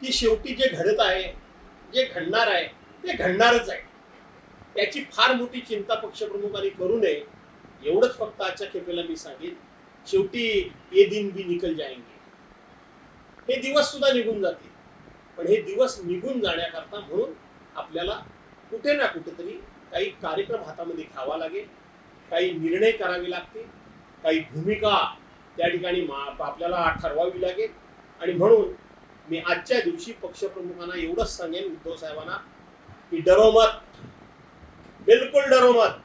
की शेवटी जे घडत आहे, जे घडणार आहे ते घडणारच आहे. त्याची फार मोठी चिंता पक्षप्रमुखांनी करू नये, एवढंच फक्त आजच्या खेपेला मी सांगेन. शेवटी ये दिन भी निकल जाएंगे, हे दिवस सुद्धा निघून जातील. पण हे दिवस निघून जाण्याकरता म्हणून आपल्याला कुठे ना कुठेतरी काही कार्यक्रम हातामध्ये घ्यावा लागेल, काही निर्णय करावे लागतील, काही भूमिका त्या ठिकाणी आपल्याला ठरवावी लागेल. आणि म्हणून मी आजच्या दिवशी पक्षप्रमुखांना एवढंच सांगेन, उद्धव साहेबांना, की डरो मत, बिल्कुल डरो मत.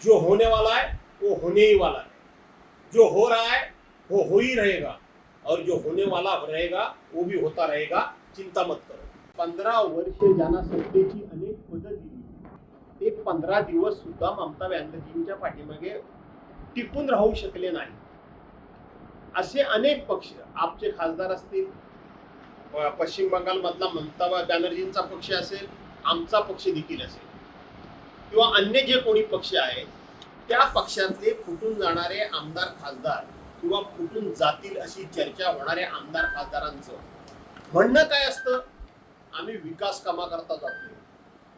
जो होने वाला है वो होने ही वाला है. जो हो रहा है वो हो ही रहेगा, और जो होने वाला रहेगा वो भी होता रहेगा. चिंता मत करो. 15 वर्षे ज्यांना सत्तेची अनेक पदं दिली, ते 15 दिवस सुद्धा ममता बॅनर्जींच्या पाठीमागे टिकून राहू शकले नाही. असे अनेक पक्ष, आपचे खासदार असतील, पश्चिम बंगाल मधला ममता बॅनर्जींचा पक्ष असेल, आमचा पक्ष देखील असेल, किंवा अन्य जे कोणी पक्ष आहेत, त्या पक्षातले फुटून जाणारे आमदार खासदार किंवा फुटून जातील अशी चर्चा होणाऱ्या आमदार खासदारांचं म्हणणं काय असतं? आम्ही विकास कामाकरता जातो,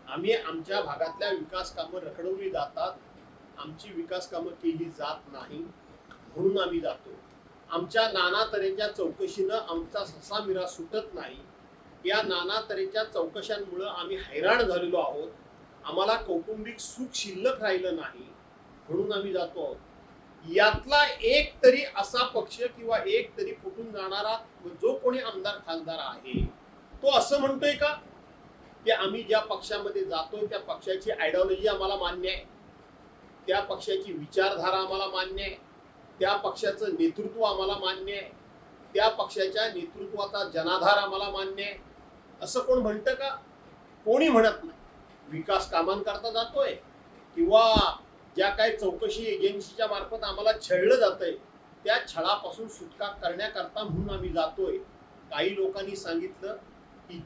आम्ही आमच्या भागातल्या विकास कामं रखडवली जातात, आमची विकास कामं केली जात नाही म्हणून आम्ही जातो, आमच्या नाना तऱ्हेच्या चौकशीनं आमचा ससा मिरा सुटत नाही, या नाना तऱ्हेच्या चौकशांमुळं आम्ही हैराण झालेलो आहोत, आम्हाला कौटुंबिक सुख शिल्लक राहिलं नाही म्हणून आम्ही जातो आहोत. यातला एक तरी असा पक्ष किंवा एक तरी फुटून जाणारा जो कोणी आमदार खासदार आहे, तो असं म्हणतोय का की आम्ही ज्या पक्षामध्ये जातोय त्या पक्षाची आयडिओलॉजी आम्हाला मान्य आहे, त्या पक्षाची विचारधारा आम्हाला मान्य आहे, त्या पक्षाचं नेतृत्व आम्हाला मान्य आहे, त्या पक्षाच्या नेतृत्वाचा जनाधार आम्हाला मान्य आहे, असं कोण म्हणतं का? कोणी म्हणत नाही. विकास कामांकरता जातोय किंवा ज्या काही चौकशी एजन्सीच्या मार्फत आम्हाला छळलं जातंय त्या छळापासून सुटका करण्याकरता म्हणून आम्ही जातोय. काही लोकांनी सांगितलं की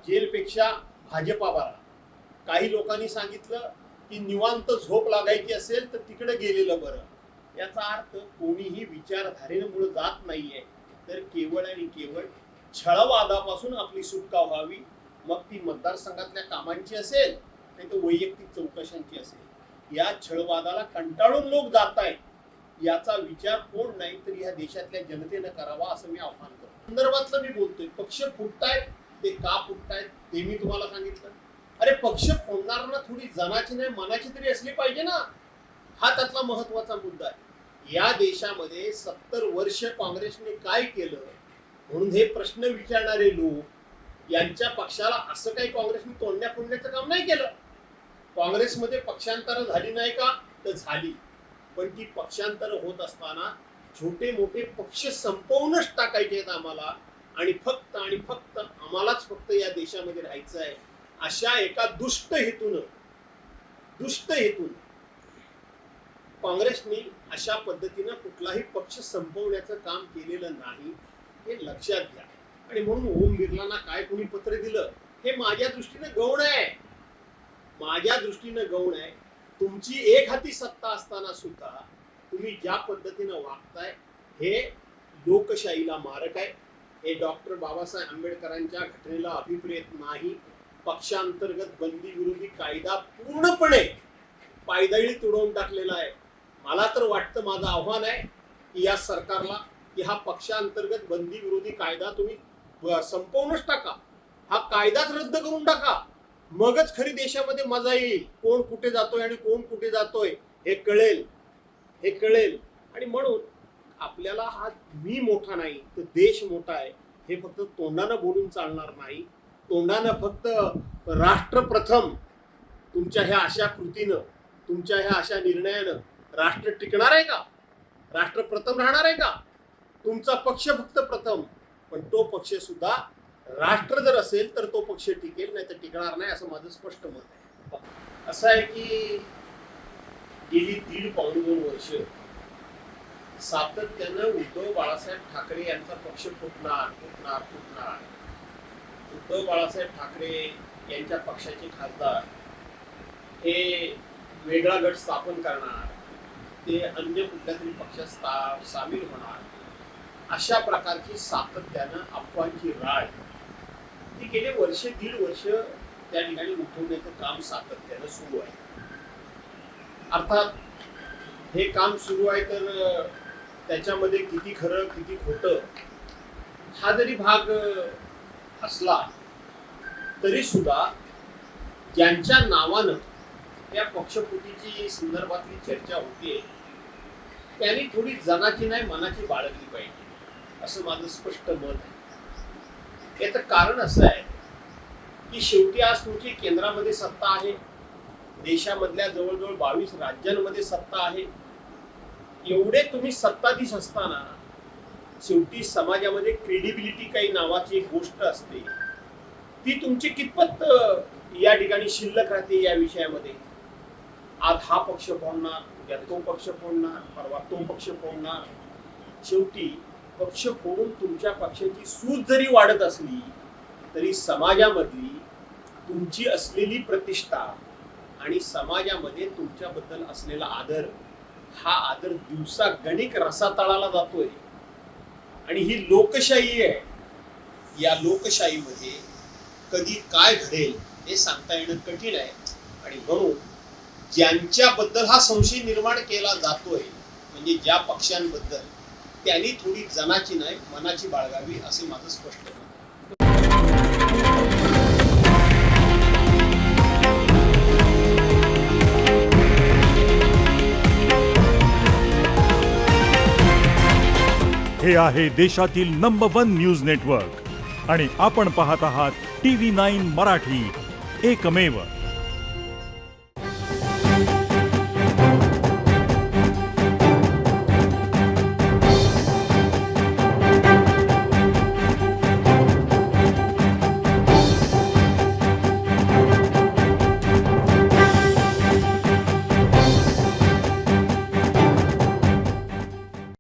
जेलपेक्षा भाजपा बरा, काही लोकांनी सांगितलं की निवांत झोप लागायची असेल तर तिकडे गेलेलं बरं. याचा अर्थ कोणीही विचारधारेमुळे जात नाहीये, तर केवळ आणि केवळ छळवादापासून आपली सुटका व्हावी. मग ती मतदारसंघातल्या कामांची असेल नाही तर वैयक्तिक चौकशांची असेल. या छळवादाला कंटाळून लोक जात आहेत, याचा विचार कोण नाही तर या देशातल्या जनतेनं करावा असं मी आव्हान करतो. संदर्भातलं मी बोलतोय, पक्ष फुटतायत, ते का फुटतायत ते मी तुम्हाला सांगितलं. अरे पक्ष फोडणाऱ्यांना थोडी जनाची नाही मनाची तरी असली पाहिजे ना, हा त्यातला महत्वाचा मुद्दा आहे. या देशामध्ये 70 वर्ष काँग्रेसने काय केलं म्हणून हे प्रश्न विचारणारे लोक, यांच्या पक्षाला असं काही काँग्रेसने तोडण्या फोडण्याचं काम नाही केलं. काँग्रेसमध्ये पक्षांतर झाली नाही का? तर झाली, पण ती पक्षांतर होत असताना छोटे मोठे पक्ष संपवूनच टाकायचे आहेत आम्हाला, आणि फक्त आम्हालाच फक्त या देशामध्ये राहायचं आहे, अशा एका दुष्ट हेतून काँग्रेसने अशा पद्धतीनं कुठलाही पक्ष संपवण्याचं काम केलेलं नाही, हे लक्षात घ्या. आणि म्हणून ओम बिर्लांना काय कोणी पत्र दिलं हे माझ्या दृष्टीने गौण आहे, माझ्या दृष्टीनं गौण आहे. तुमची एक हाती सत्ता असताना सुद्धा तुम्ही ज्या पद्धतीनं वागताय हे लोकशाहीला मारक आहे. हे डॉक्टर बाबासाहेब आंबेडकरांच्या घटनेला अभिप्रेत नाही. पक्षांतर्गत बंदी विरोधी कायदा पूर्णपणे पायदळी तुडवून टाकलेला आहे. मला तर वाटतं, माझं आव्हान आहे की या सरकारला की हा पक्षांतर्गत बंदी विरोधी कायदा तुम्ही संपवूनच टाका, हा कायदाच रद्द करून टाका, मगच खरी देशामध्ये मजा येईल. कोण कुठे जातोय आणि कोण कुठे जातोय हे कळेल. आणि म्हणून आपल्याला हा मी मोठा नाही तर देश मोठा आहे हे फक्त तोंडानं बोलून चालणार नाही. तोंडानं फक्त राष्ट्र प्रथम, तुमच्या ह्या अशा कृतीनं, तुमच्या ह्या अशा निर्णयानं राष्ट्र टिकणार आहे का? राष्ट्र प्रथम राहणार आहे का? तुमचा पक्ष फक्त प्रथम, पण तो पक्ष सुद्धा राष्ट्र जर असेल तर तो पक्ष टिकेल, नाही तर टिकणार नाही, असं माझं स्पष्ट मत आहे. असं आहे की गेली 1.5-2 वर्ष सातत्यानं उद्धव बाळासाहेब ठाकरे यांचा पक्ष फुटणार. उद्धव बाळासाहेब ठाकरे यांच्या पक्षाचे खासदार हे वेगळा गट स्थापन करणार, ते अन्य कुठल्या तरी पक्षात सामील होणार, अशा प्रकारची सातत्यानं अफवांची राळ ती गेले वर्ष दीड वर्ष त्या ठिकाणी उठवण्याचं काम सातत्यानं सुरू आहे. अर्थात हे काम सुरू आहे तर त्याच्यामध्ये किती खरं किती खोटं हा जरी भाग असला तरी सुद्धा ज्यांच्या नावानं या पक्षफुटीची संदर्भातली चर्चा होतीये त्यांनी थोडी जनाची नाही मनाची बाळगली पाहिजे असं माझं स्पष्ट मत आहे. याचं कारण असं आहे की शेवटी आज तुमची केंद्रामध्ये सत्ता आहे, देशामधल्या जवळजवळ 22 राज्यांमध्ये सत्ता आहे. एवढे तुम्ही सत्ताधीश असताना शेवटी समाजामध्ये क्रेडिबिलिटी काही नावाची एक गोष्ट असते, ती तुमची कितपत या ठिकाणी शिल्लक राहते या विषयामध्ये. आज हा पक्ष फोडणार, उद्या तो पक्ष फोडणार, परवा तो पक्ष फोडणार. शेवटी पक्ष फोडून तुमच्या पक्षाची सूज जरी वाढत असली तरी समाजामधली तुमची असलेली प्रतिष्ठा आणि समाजामध्ये तुमच्याबद्दल असलेला आदर, हा आदर दिवसा गणिक रसातळाला जातोय. आणि ही लोकशाही आहे. या लोकशाहीमध्ये कधी काय घडेल हे सांगता येणं कठीण आहे. आणि म्हणून ज्यांच्याबद्दल हा संशय निर्माण केला जातोय म्हणजे ज्या पक्षांबद्दल, त्यांनी थोडी जनाची नाही मनाची बाळगावी असे माझं स्पष्ट मत आहे. हे आहे देशातील नंबर 1 न्यूज नेटवर्क आणि आपण पाहत आहात TV9 मराठी, एकमेव.